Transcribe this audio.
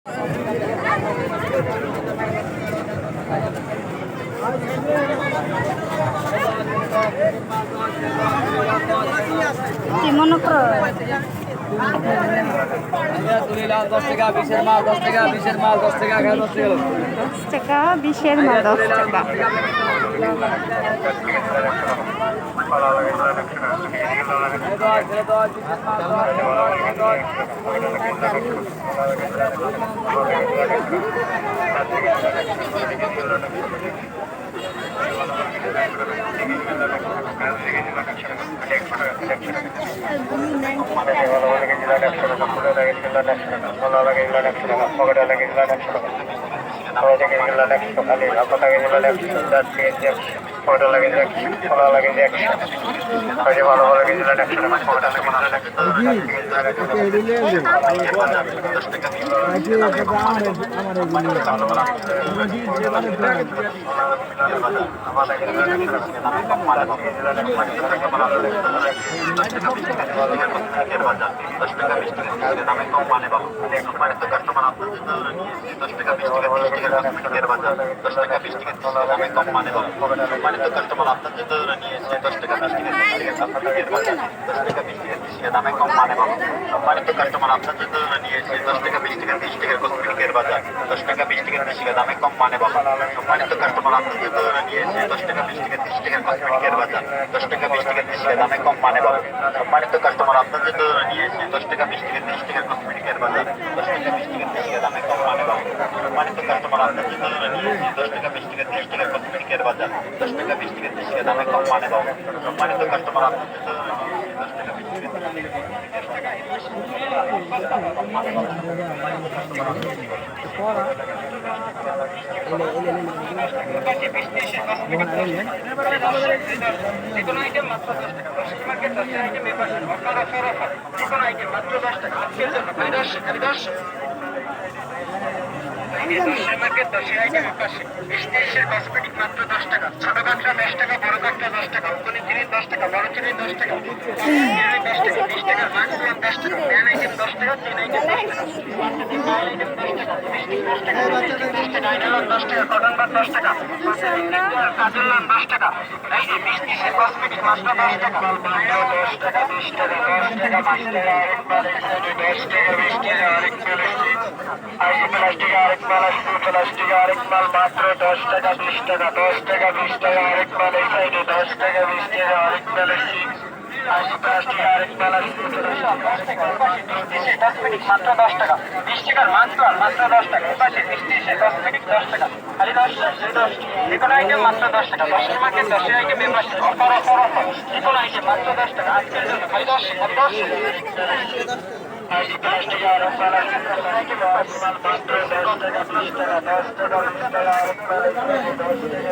কি মনে করো? 10 টাকা 20-এর মাল, 10 টাকা 20-এর মাল, 10 টাকা 10 টাকা 10 টাকা 20-এর মাল 10 টাকা। কসমেটিক মাত্র 10 টাকা, ছোট কাঁকড়া 10 টাকা, বড় কাঁকড়া 10 টাকা, উকুনি চিনি 10 টাকা, বড় চিনি 10 টাকা, 10 টাকা, 20 টাকা, মাংস 10 টাকা, প্যান আইটেম 10 টাকা, চিন আইটেম 10 টাকা, মাল আইটেম 10 টাকা, 10 টাকা, 10 টাকা, আইটেম 10 টাকা, কটন বাট 10 টাকা, কাজল লান 10 টাকা। এই যে 20 পিসের কসমেটিক মাত্র 10 টাকা, 10 টাকা, 20 টাকা, 10 টাকা, 20 টাকা, আরেক মাল 10 টাকা, 20 টাকা, আরেক মাল প্লাস্টিক, আরেক মাল আসবে প্লাস্টিক, আরেক মাল মাত্র 10 টাকা 20 টাকা, 10 টাকা 20 টাকা, আরেক মাল এই সাইডে 10 টাকা 20 টাকা, আরেক মাল প্লাস্টিক, আরেক মাল আসবে কসমেটিক মাত্র 10 টাকা, 20 টাকার মাত্র মাত্র 10 টাকা, এপাশে 20 কসমেটিক 10 টাকা, খালি 10 যেকোনো আইটেম মাত্র 10 টাকা, 10 মার্কেট 10 আইটেম এপাশে অফার অফার অফার, যেকোনো আইটেম মাত্র 10 টাকা, আজকের জন্য খালি 10 প্লাস্টিক, আরেক মাল আসবে প্লাস্টিক, মাল মাত্র 10 টাকা 20 টাকা, 10 টাকা 20 টাকা, আরেক মাল 10 টাকা।